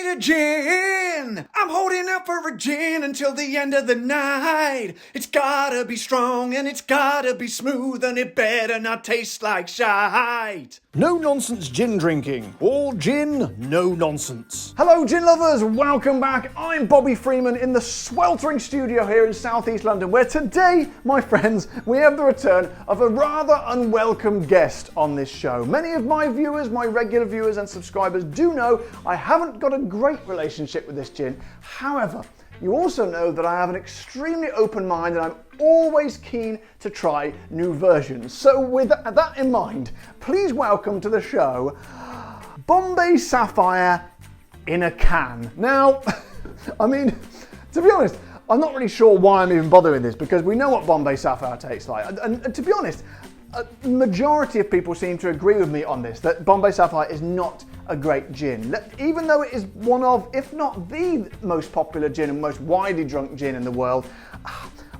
me a gin. I'm holding out for a gin until the end of the night. It's gotta be strong and it's gotta be smooth and it better not taste like shite. No nonsense gin drinking. All gin, no nonsense. Hello gin lovers, welcome back. I'm Bobby Freeman in the sweltering studio here in southeast London, where today, my friends, we have the return of a rather unwelcome guest on this show. Many of my viewers, my regular viewers and subscribers do know I haven't got a great relationship with this gin. However, you also know that I have an extremely open mind and I'm always keen to try new versions. So with that in mind, please welcome to the show, Bombay Sapphire in a can. Now, I mean, to be honest, I'm not really sure why I'm even bothering this because we know what Bombay Sapphire tastes like. And to be honest, a majority of people seem to agree with me on this, that Bombay Sapphire is not a great gin. Even though it is one of, if not the most popular gin and most widely drunk gin in the world,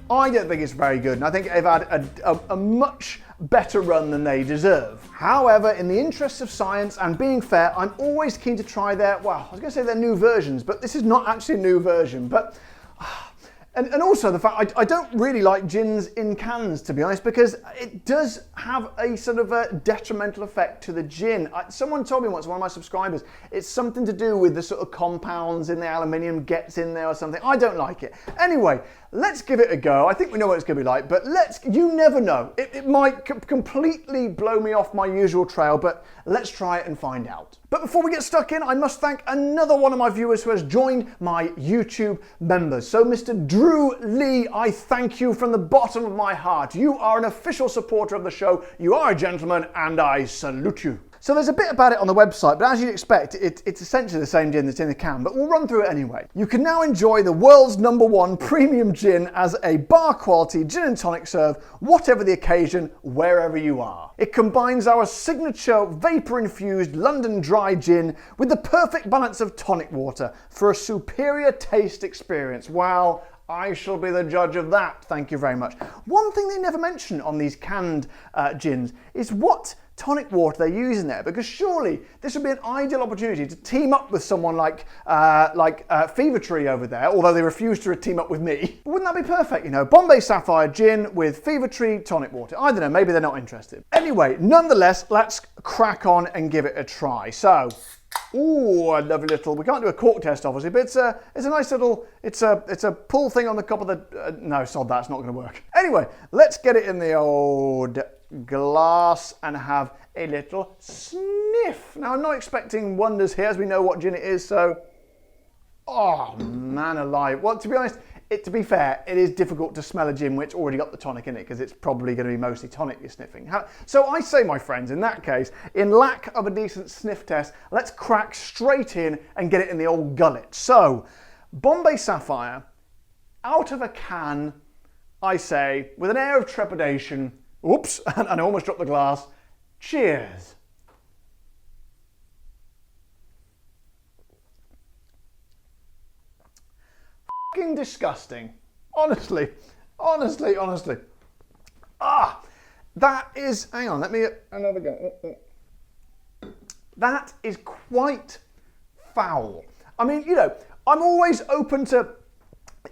I don't think it's very good. And I think they've had a much better run than they deserve. However, in the interests of science and being fair, I'm always keen to try their, well, I was going to say their new versions, but this is not actually a new version. But And also the fact I don't really like gins in cans, to be honest, because it does have a sort of a detrimental effect to the gin. Someone told me once, one of my subscribers, it's something to do with the sort of compounds in the aluminium gets in there or something. I don't like it. Anyway, let's give it a go. I think we know what it's going to be like, but you never know. It might completely blow me off my usual trail, but let's try it and find out. But before we get stuck in, I must thank another one of my viewers who has joined my YouTube members. So Mr. Drew Lee, I thank you from the bottom of my heart. You are an official supporter of the show. You are a gentleman and I salute you. So there's a bit about it on the website, but as you'd expect, it's essentially the same gin that's in the can, but we'll run through it anyway. You can now enjoy the world's #1 premium gin as a bar quality gin and tonic serve, whatever the occasion, wherever you are. It combines our signature vapor-infused London dry gin with the perfect balance of tonic water for a superior taste experience. Wow. I shall be the judge of that, thank you very much. One thing they never mention on these canned gins is what tonic water they use in there, because surely this would be an ideal opportunity to team up with someone like Fever Tree over there, although they refuse to team up with me. Wouldn't that be perfect, you know? Bombay Sapphire gin with Fever Tree tonic water. I don't know, maybe they're not interested. Anyway, nonetheless, let's crack on and give it a try. So, ooh, a lovely little, we can't do a cork test obviously, but it's a nice little, it's a pull thing on the cup of the, no, sod that, it's not going to work. Anyway, let's get it in the old glass and have a little sniff. Now, I'm not expecting wonders here as we know what gin it is, so, oh man alive. Well, to be honest, to be fair, it is difficult to smell a gin which already got the tonic in it because it's probably going to be mostly tonic you're sniffing. So I say, my friends, in that case, in lack of a decent sniff test, let's crack straight in and get it in the old gullet. So, Bombay Sapphire, out of a can, I say, with an air of trepidation, oops, and I almost dropped the glass, cheers. Fucking disgusting. Honestly. Ah, that is, hang on, let me, another go. That is quite foul. I mean, you know, I'm always open to,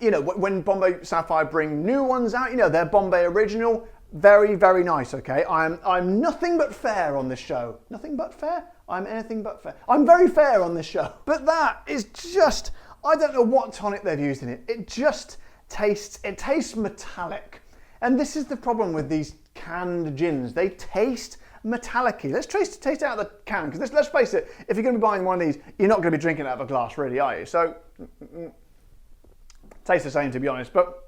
you know, when Bombay Sapphire bring new ones out, you know, they're Bombay original, very, very nice, okay? I'm nothing but fair on this show. Nothing but fair? I'm anything but fair. I'm very fair on this show. But that is just, I don't know what tonic they've used in it. It just tastes metallic. And this is the problem with these canned gins. They taste metallic-y. Let's taste it out of the can, because let's face it, if you're going to be buying one of these, you're not going to be drinking it out of a glass, really, are you? So, tastes the same, to be honest. But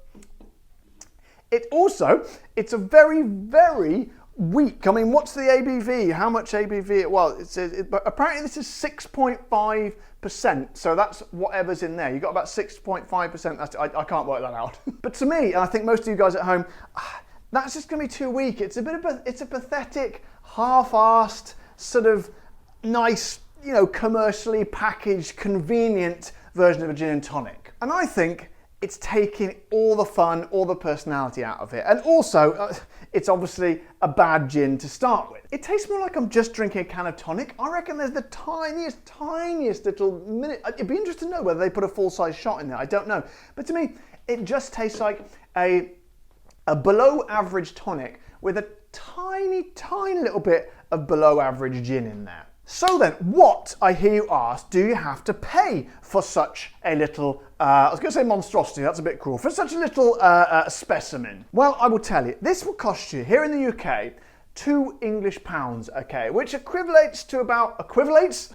it's a very, very weak. I mean, what's the ABV? How much ABV? Well, it says, but apparently this is 6.5%. So that's whatever's in there. You've got about 6.5%. I can't work that out. But to me, and I think most of you guys at home, that's just going to be too weak. It's a pathetic, half-assed, sort of nice, you know, commercially packaged, convenient version of a gin and tonic. And I think it's taking all the fun, all the personality out of it. And also, it's obviously a bad gin to start with. It tastes more like I'm just drinking a can of tonic. I reckon there's the tiniest little minute. It'd be interesting to know whether they put a full-size shot in there. I don't know. But to me, it just tastes like a below average tonic with a tiny little bit of below average gin in there. So then, what, I hear you ask, do you have to pay for such a little, I was going to say monstrosity, that's a bit cruel, for such a little specimen? Well, I will tell you, this will cost you, here in the UK, £2 okay, which equivalates to about,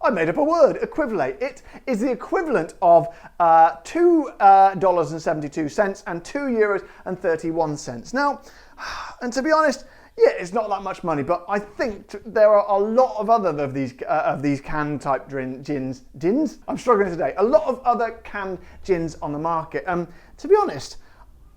I made up a word, equivalate. It is the equivalent of $2.72 and €2.31. Now, and to be honest, yeah, it's not that much money, but I think there are a lot of other of these can type gins. I'm struggling today. A lot of other canned gins on the market. To be honest,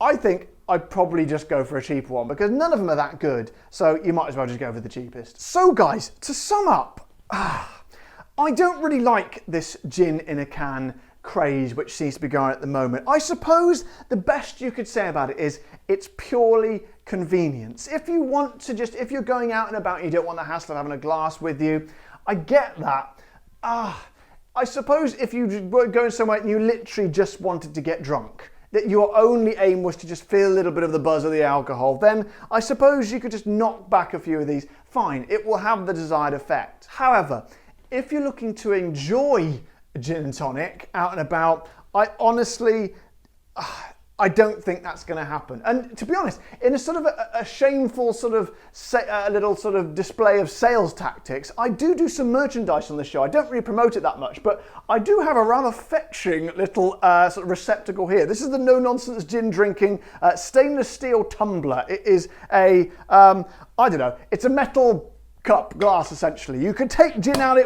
I think I'd probably just go for a cheaper one because none of them are that good. So you might as well just go for the cheapest. So guys, to sum up, I don't really like this gin in a can craze which seems to be going at the moment. I suppose the best you could say about it is it's purely convenience. If you want to if you're going out and about and you don't want the hassle of having a glass with you, I get that. I suppose if you were going somewhere and you literally just wanted to get drunk, that your only aim was to just feel a little bit of the buzz of the alcohol, then I suppose you could just knock back a few of these. Fine, it will have the desired effect. However, if you're looking to enjoy gin and tonic out and about, I honestly, I don't think that's going to happen. And to be honest, in a sort of a shameful sort of a little sort of display of sales tactics, I do some merchandise on the show. I don't really promote it that much, but I do have a rather fetching little sort of receptacle here. This is the No Nonsense Gin Drinking stainless steel tumbler. It is a, I don't know, it's a metal cup, glass essentially. You can take gin out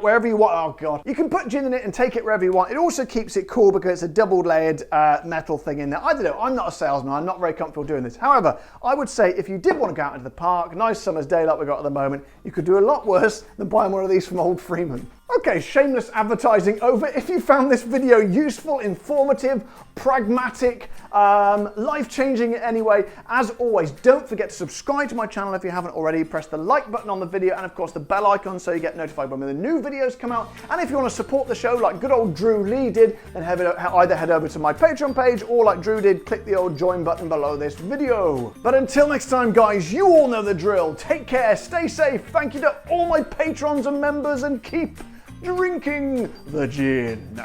wherever you want. Oh god. You can put gin in it and take it wherever you want. It also keeps it cool because it's a double layered metal thing in there. I don't know, I'm not a salesman, I'm not very comfortable doing this. However, I would say if you did want to go out into the park, nice summer's day like we've got at the moment, you could do a lot worse than buying one of these from Old Freeman. Okay, shameless advertising over. If you found this video useful, informative, pragmatic, life-changing in any way, as always, don't forget to subscribe to my channel if you haven't already. Press the like button on the video and of course the bell icon so you get notified when the new videos come out. And if you want to support the show like good old Drew Lee did, then either head over to my Patreon page or like Drew did, click the old join button below this video. But until next time guys, you all know the drill. Take care, stay safe, thank you to all my patrons and members, and keep drinking the gin.